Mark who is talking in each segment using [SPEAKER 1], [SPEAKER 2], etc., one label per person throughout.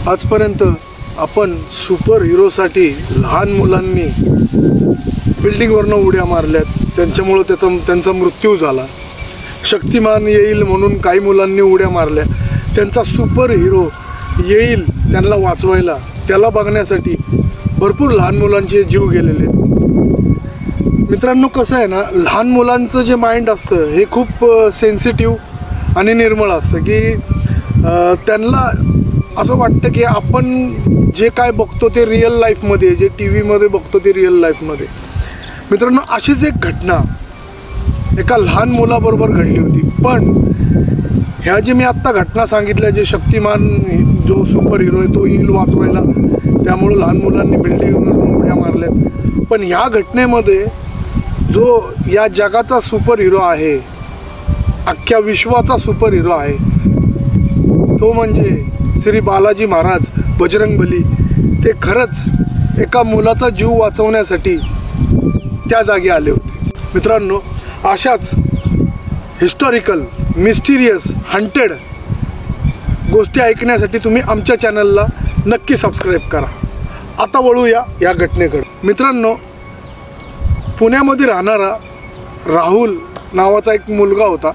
[SPEAKER 1] आजपर्यंत आपण सुपर हिरोसाठी लहान मुलांनी बिल्डिंगवरनं उड्या मारल्यात, त्यांच्यामुळं त्यांचा मृत्यू झाला. शक्तिमान येईल म्हणून काही मुलांनी उड्या मारल्या. त्यांचा सुपर हिरो येईल त्यांना वाचवायला, त्याला बघण्यासाठी भरपूर लहान मुलांचे जीव गेलेले. मित्रांनो, कसं आहे ना, लहान मुलांचं जे माइंड असतं हे खूप सेन्सिटिव्ह आणि निर्मळ असतं की त्यांना असं वाटतं की आपण जे काय बघतो ते रिअल लाईफमध्ये, जे टी व्हीमध्ये बघतो ते रिअल लाईफमध्ये. मित्रांनो, अशीच एक घटना एका लहान मुलाबरोबर घडली होती. पण ह्या जे मी आत्ता घटना सांगितल्या, जे शक्तिमान जो सुपर हिरो आहे तो येईल वाचवायला, त्यामुळं लहान मुलांनी बिल्डिंगवरून उड्या मारल्यात. पण ह्या घटनेमध्ये जो या जगाचा सुपर हिरो आहे, अख्ख्या विश्वाचा सुपर हिरो आहे, तो म्हणजे श्री बालाजी महाराज बजरंगबली. ते खरंच एका मुलाचा जीव वाचवण्यासाठी त्या जागी आले होते. मित्रांनो, अशाच हिस्टॉरिकल, मिस्टिरियस, हंटेड गोष्टी ऐकण्यासाठी तुम्ही आमच्या चॅनलला नक्की सबस्क्राईब करा. आता वळूया या घटनेकडे. मित्रांनो, पुण्यामध्ये राहणारा राहुल नावाचा एक मुलगा होता.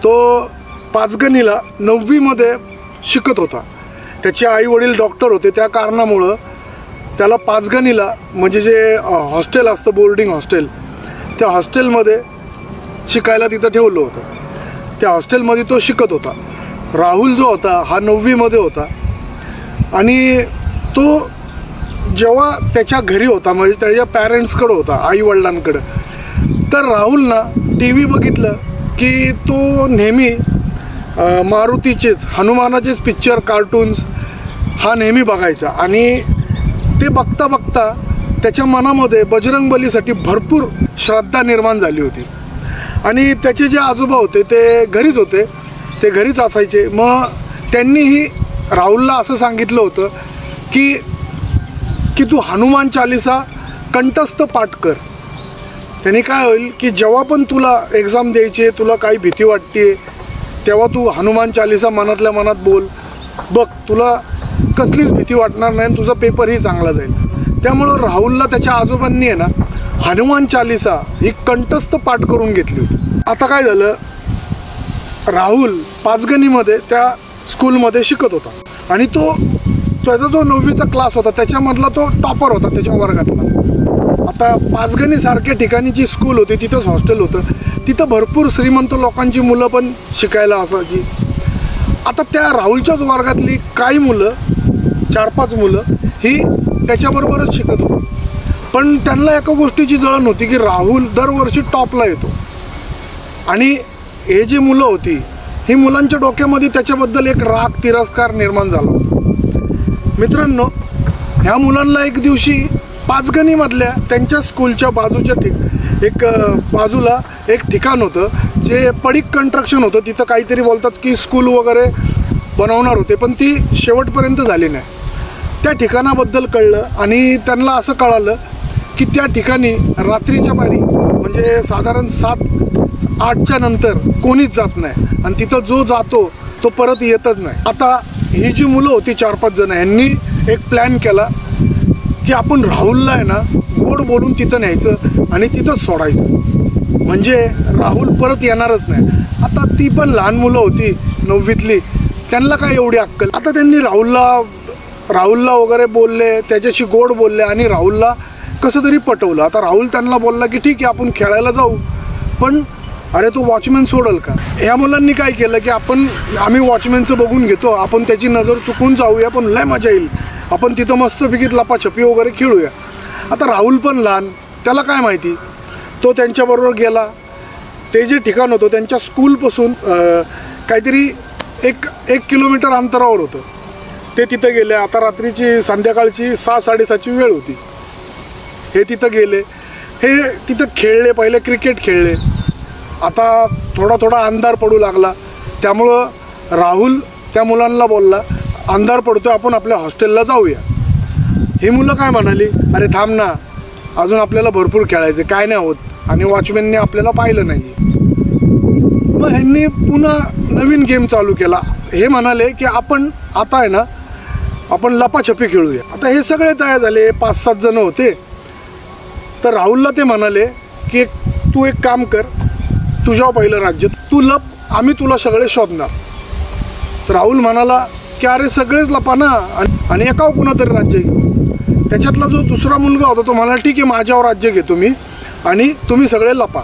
[SPEAKER 1] तो पाचगणीला 9वीमध्ये शिकत होता. त्याचे आईवडील डॉक्टर होते. त्या कारणामुळं त्याला पाचगणीला, म्हणजे जे हॉस्टेल असतं, बोर्डिंग हॉस्टेल, त्या हॉस्टेलमध्ये शिकायला तिथं ठेवलं होतं. त्या हॉस्टेलमध्ये तो शिकत होता. राहुल जो होता हा 9वीमध्ये होता. आणि तो जेव्हा त्याच्या घरी होता, म्हणजे त्याच्या पॅरेंट्सकडं होता, आईवडिलांकडं, तर राहुलना टी व्ही बघितलं की तो नेहमी मारुतीचेच, हनुमानाचेच पिक्चर, कार्टून्स हा नेहमी बघायचा. आणि ते बघता बघता त्याच्या मनामध्ये बजरंगबलीसाठी भरपूर श्रद्धा निर्माण झाली होती. आणि त्याचे जे आजोबा होते ते घरीच होते, ते घरीच असायचे. मग त्यांनीही राहुलला असं सांगितलं होतं की तू हनुमान चालिसा कंठस्थ पाठ कर. त्यांनी काय होईल की जेव्हा पण तुला एक्झाम द्यायची, तुला काही भीती वाटते, तेव्हा तू हनुमान चालिसा मनातल्या मनात बोल, बघ तुला कसलीच भीती वाटणार नाही, तुझा पेपरही चांगला जाईल. त्यामुळं राहुलला त्याच्या आजोबांनी आहे ना हनुमान चालिसा ही कंठस्थ पाठ करून घेतली होती. आता काय झालं, राहुल पाचगणीमध्ये त्या स्कूलमध्ये शिकत होता. आणि त्याचा जो 9वीचा क्लास होता त्याच्यामधला तो टॉपर होता त्याच्या वर्गातला. आता पाचगणीसारख्या ठिकाणी जी स्कूल होती, तिथंच हॉस्टेल होतं, तिथं भरपूर श्रीमंत लोकांची मुलं पण शिकायला असायची. आता त्या राहुलच्याच वर्गातली काही मुलं, 4-5 मुलं ही त्याच्याबरोबरच शिकत होती. पण त्यांना एका गोष्टीची जळण होती की राहुल दरवर्षी टॉपला येतो. आणि हे जी मुलं होती, ही मुलांच्या डोक्यामध्ये त्याच्याबद्दल एक राग, तिरस्कार निर्माण झाला होता. मित्रांनो, ह्या मुलांना एक दिवशी पाचगणीमधल्या त्यांच्या स्कूलच्या बाजूच्या बाजूला एक ठिकाण होतं, जे पडीक कन्स्ट्रक्शन होतं. तिथं काहीतरी बोलतात की स्कूल वगैरे बनवणार होते, पण ती शेवटपर्यंत झाली नाही. त्या ठिकाणाबद्दल कळलं आणि त्यांना असं कळालं की त्या ठिकाणी रात्रीच्या पारी, म्हणजे साधारण 7-8च्या नंतर कोणीच जात नाही. आणि तिथं जो जातो तो परत येतच नाही. आता ही जी मुलं होती 4-5 जण, यांनी एक प्लॅन केला की आपण राहुलला आहे ना गोड बोलून तिथं न्यायचं आणि तिथंच सोडायचं, म्हणजे राहुल परत येणारच नाही. आता ती पण लहान मुलं होती 9वीतली, त्यांना काय एवढी अक्कल. आता त्यांनी राहुलला वगैरे बोलले, त्याच्याशी गोड बोलले आणि राहुलला कसं तरी पटवलं. आता राहुल त्यांना बोलला की ठीक आहे आपण खेळायला जाऊ, पण अरे तो वॉचमॅन सोडल का. ह्या मुलांनी काय केलं की आम्ही वॉचमॅनचं बघून घेतो, आपण त्याची नजर चुकून जाऊया, पण लय मजा येईल, आपण तिथं मस्तपैकी लपाछपी वगैरे खेळूया. आता राहुल पण लहान, त्याला काय माहिती, तो त्यांच्याबरोबर गेला. ते जे ठिकाण होतं त्यांच्या स्कूलपासून काहीतरी एक किलोमीटर अंतरावर होतं. ते तिथं गेले. आता रात्रीची, संध्याकाळची 6-6:30ची वेळ होती. हे तिथं गेले, हे तिथं खेळले, पहिले क्रिकेट खेळले. आता थोडा अंधार पडू लागला. त्यामुळं राहुल त्या मुलांना बोलला, अंधार पडतो, आपण आपल्या हॉस्टेलला जाऊया. ही मुलं काय म्हणाली, अरे थांब ना, अजून आपल्याला भरपूर खेळायचं, काय नाही होत, आणि वॉचमॅनने आपल्याला पाहिलं नाही. मग ह्यांनी पुन्हा नवीन गेम चालू केला. हे म्हणाले की आपण आता आहे ना आपण लपाछपी खेळूया. आता हे सगळे तयार झाले, 5-7 जण होते. तर राहुलला ते म्हणाले की तू एक काम कर, तुझ्या पहिलं राज्य तू लप, आम्ही तुला सगळे शोधणार. तर राहुल म्हणाला की अरे सगळेच लपा ना आणि एकावर कुणातरी राज्य घेऊ. त्याच्यातला जो दुसरा मुलगा होता तो म्हणाला ठीक आहे माझ्यावर राज्य घेतो मी आणि तुम्ही सगळे लपा.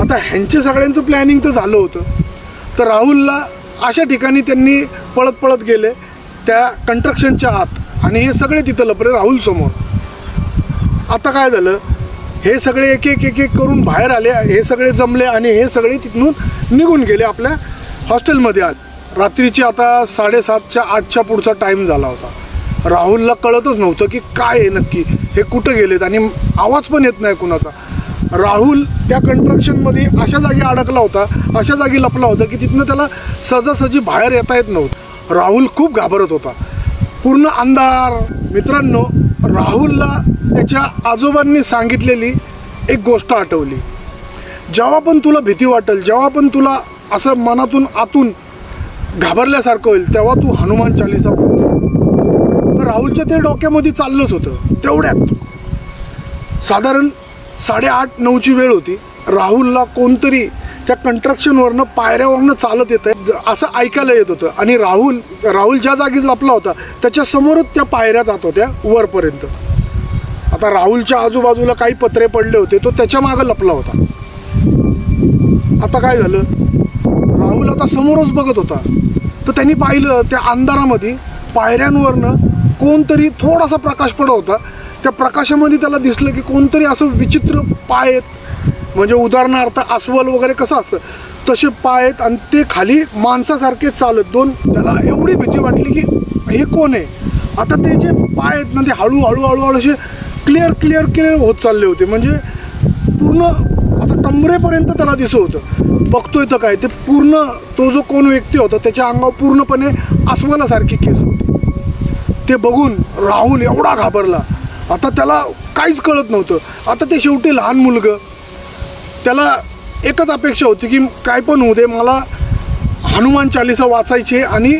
[SPEAKER 1] आता ह्यांचे सगळ्यांचं प्लॅनिंग तर झालं होतं. तर राहुलला अशा ठिकाणी त्यांनी पळत पळत गेले त्या कंस्ट्रक्शनच्या आत आणि हे सगळे तिथं लपले राहुल समोर. आता काय झालं, हे सगळे एक एक एक एक करून बाहेर आले, हे सगळे जमले आणि हे सगळे तिथून निघून गेले, आपल्या हॉस्टेलमध्ये आले. रात्रीची आता 7:30-8च्या पुढचा टाईम झाला होता. राहुलला कळतच नव्हतं की काय आहे नक्की, हे कुठं गेलेत आणि आवाज पण येत नाही कुणाचा. राहुल त्या कंस्ट्रक्शनमध्ये अशा जागी अडकला होता, अशा जागी लपला होता की तिथनं त्याला सहजासहजी बाहेर येता येत नव्हतं. राहुल खूप घाबरत होता, पूर्ण अंधार. मित्रांनो, राहुलला त्याच्या आजोबांनी सांगितलेली एक गोष्ट आठवली. जेव्हा पण तुला भीती वाटेल, जेव्हा पण तुला असं मनातून आतून घाबरल्यासारखं होईल, तेव्हा तू हनुमान चालीसा वाच. तर राहुलच्या ते डोक्यामध्ये चाललंच होतं. तेवढ्यात साधारण 8:30-9ची वेळ होती. राहुलला कोणतरी त्या कंस्ट्रक्शनवरनं पायऱ्यावरनं चालत येत आहे असं ऐकायला येत होतं आणि राहुल ज्या जागीच लपला होता त्याच्यासमोरच त्या पायऱ्या जात होत्या वरपर्यंत. आता राहुलच्या आजूबाजूला काही पत्रे पडले होते, तो त्याच्या मागं लपला होता. आता काय झालं, राहुल आता समोरच बघत होता. तर त्यांनी पाहिलं त्या अंधारामध्ये पायऱ्यांवरनं कोणतरी थोडासा प्रकाश पडत होता. त्या प्रकाशामध्ये त्याला दिसलं की कोणतरी असं विचित्र पाय आहेत, म्हणजे उदाहरणार्थ अस्वल वगैरे कसं असतं तसे पाय आहेत आणि ते खाली माणसासारखे चालत दोन. त्याला एवढी भीती वाटली की हे कोण आहे. आता ते जे पाय आहेत ना ते हळूहळू असे क्लिअर होत चालले होते, म्हणजे पूर्ण आता कमरेपर्यंत त्याला दिसत होतं. बघतोय तर काय, ते पूर्ण तो जो कोण व्यक्ती होता त्याच्या अंगावर पूर्णपणे अस्वलासारखी केस होते. ते बघून राहुल एवढा घाबरला. आता त्याला काहीच कळत नव्हतं. आता ते शेवटी लहान मुलगं, त्याला एकच अपेक्षा होती की काय पण होऊ दे, मला हनुमान चालीसा वाचायची आणि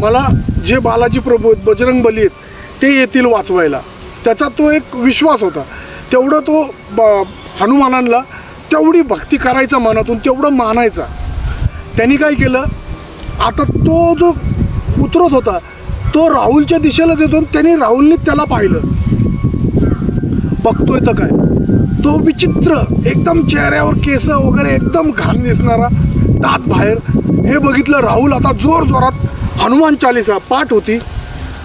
[SPEAKER 1] मला जे बालाजी प्रभू बजरंगबली आहेत ते येतील वाचवायला. त्याचा तो एक विश्वास होता. तेवढं तो हनुमानांना तेवढी भक्ती करायचा मनातून, तेवढं मानायचा. त्यांनी काय केलं, आता तो जो उतरत होता तो राहुलच्या दिशेलाच येतो. त्यांनी राहुलने त्याला पाहिलं. बघतोय तर काय, तो विचित्र एकदम चेहऱ्यावर केस वगैरे एकदम घाण दिसणारा, दात बाहेर. हे बघितलं राहुल आता जोरात हनुमान चालीसा पाठ होती,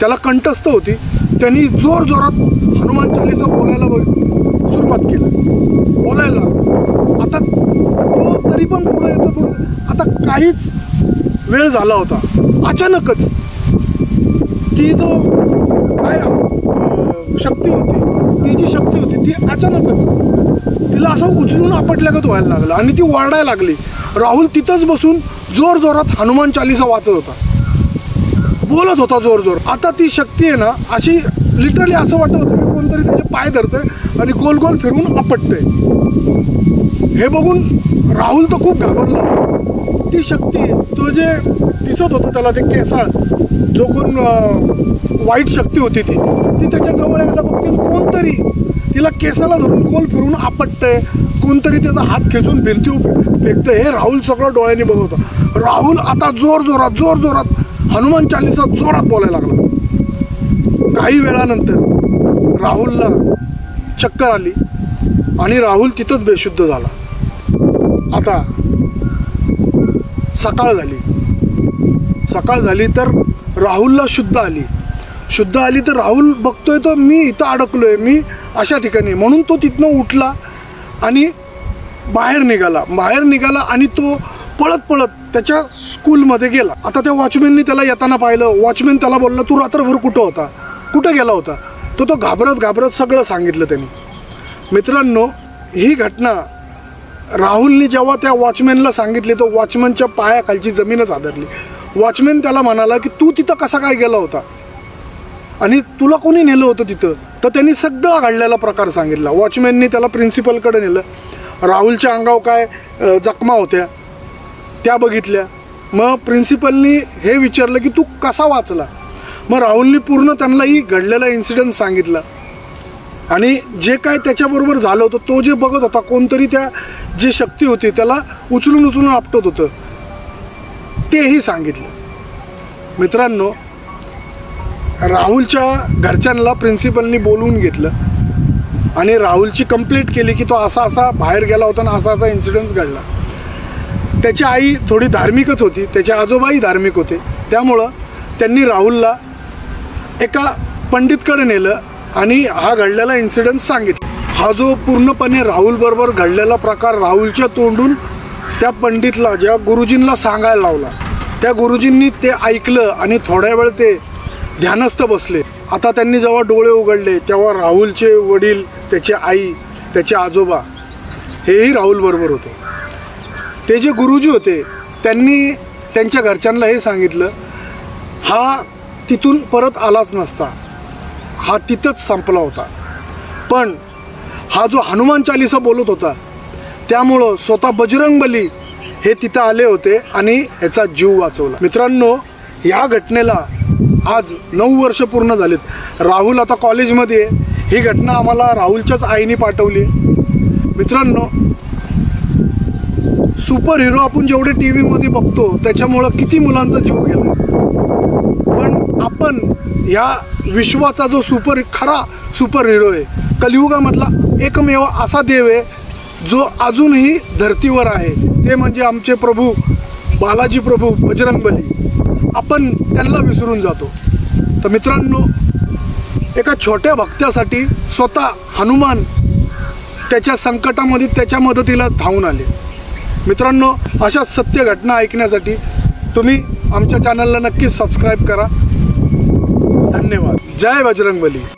[SPEAKER 1] त्याला कंठस्थ होती. त्यांनी जोरात हनुमान चालीसा बोलायला सुरुवात केली, बोलायला. आता तो तरी पण पुढे येतो. आता काहीच वेळ झाला होता, अचानकच ती जो काय शक्ती होती, ती जी शक्ती होती ती अचानकच तिला असं उचलून आपटल्यागत व्हायला लागलं आणि ती ओरडायला लागली. राहुल तिथंच बसून जोरात हनुमान चालीसा वाचत होता, बोलत होता जोर. आता ती शक्ती आहे ना, अशी लिटरली असं वाटत होतं की कोणतरी त्याचे पाय धरतंय आणि गोल फिरून आपटतंय. हे बघून राहुल तर खूप घाबरला. ती शक्ती, तो जे दिसत होतं त्याला ते केसाळ, जो कोण वाईट शक्ती होती ती त्याच्या जवळ यायला बघते. कोणतरी तिला केसाला धरून गोल फिरून आपटतंय, कोणतरी त्याचा हात खेचून भिंतीवर फेकतंय. हे राहुल सगळं डोळ्यांनी बघत होता. राहुल आता जोरात हनुमान चालीसा जोरात बोलायला लागला. काही वेळानंतर राहुलला चक्कर आली आणि राहुल तिथंच बेशुद्ध झाला. आता सकाळ झाली तर राहुलला शुद्ध आली तर राहुल बघतोय तर मी इथं अडकलोय, मी अशा ठिकाणी. म्हणून तो तिथनं उठला आणि बाहेर निघाला आणि तो पळत त्याच्या स्कूलमध्ये गेला. आता त्या वॉचमॅननी त्याला येताना पाहिलं. वॉचमॅन त्याला बोलला, तू रात्रभर कुठं गेला होता. तो घाबरत सगळं सांगितलं त्यांनी. मित्रांनो, ही घटना राहुलने जेव्हा त्या वॉचमॅनला सांगितली तर वॉचमॅनच्या पायाखालची जमीनच आदरली. वॉचमॅन त्याला म्हणाला की तू तिथं कसा काय गेला होता आणि तुला कोणी नेलं होतं तिथं. तर त्यांनी सगळा घडलेला प्रकार सांगितला. वॉचमॅननी त्याला प्रिन्सिपलकडे नेलं. राहुलच्या अंगावर काय जखमा होत्या त्या बघितल्या. मग प्रिन्सिपलनी हे विचारलं की तू कसा वाचला. मग राहुलनी पूर्ण त्यांनाही घडलेला इन्सिडेंट सांगितला आणि जे काय त्याच्याबरोबर झालं होतं, तो जे बघत होता, कोणतरी त्या जी शक्ती होती त्याला उचलून आपटत होतं, तेही सांगितलं. मित्रांनो, राहुलच्या घरच्यांना प्रिन्सिपलनी बोलवून घेतलं आणि राहुलची कंप्लेंट केली की तो असा बाहेर गेला होता आणि असा इन्सिडेंट घडला. त्याची आई थोडी धार्मिकच होती, त्याचे आजोबाही धार्मिक होते, त्यामुळं त्यांनी राहुलला एका पंडितकडे नेलं आणि हा घडलेला इन्सिडेंट सांगितला. हा जो पूर्णपणे राहुलबरोबर घडलेला प्रकार राहुलच्या तोंडून त्या पंडितला, ज्या गुरुजींना सांगायला लावला, त्या गुरुजींनी ते ऐकलं आणि थोड्या वेळ ते ध्यानस्थ बसले. आता त्यांनी जेव्हा डोळे उघडले तेव्हा राहुलचे वडील, त्याची आई, त्याचे आजोबा हेही राहुलबरोबर होते. ते जे गुरुजी होते त्यांनी त्यांच्या घरच्यांना हे सांगितलं, हा तिथून परत आलाच नसता, हा तिथंच संपला होता. पण हा जो हनुमान चालीसा बोलत होता त्यामुळं स्वतः बजरंगबली हे तिथं आले होते आणि ह्याचा जीव वाचवला. मित्रांनो, या घटनेला आज 9 वर्ष पूर्ण झालेत. राहुल आता कॉलेजमध्ये आहे. ही घटना आम्हाला राहुलच्याच आईने पाठवली. मित्रांनो, सुपर हिरो आपण जेवढे टी व्हीमध्ये बघतो त्याच्यामुळं किती मुलांचा जीव गेला, पण आपण या विश्वाचा जो खरा सुपर हिरो आहे, कलियुगामधला एकमेव असा देव आहे जो अजूनही धर्तीवर आहे, ते म्हणजे आमचे प्रभू बालाजी प्रभू बजरंगबली. आपण त्यांना विसरून जातो. तर मित्रांनो, एका छोट्या भक्तासाठी स्वतः हनुमान त्याच्या संकटामध्ये त्याच्या मदतीला धावून आले. मित्रांनो, अशा सत्य घटना ऐकण्यासाठी तुम्ही आमच्या चॅनलला नक्कीच सबस्क्राईब करा. धन्यवाद. जय बजरंगबली.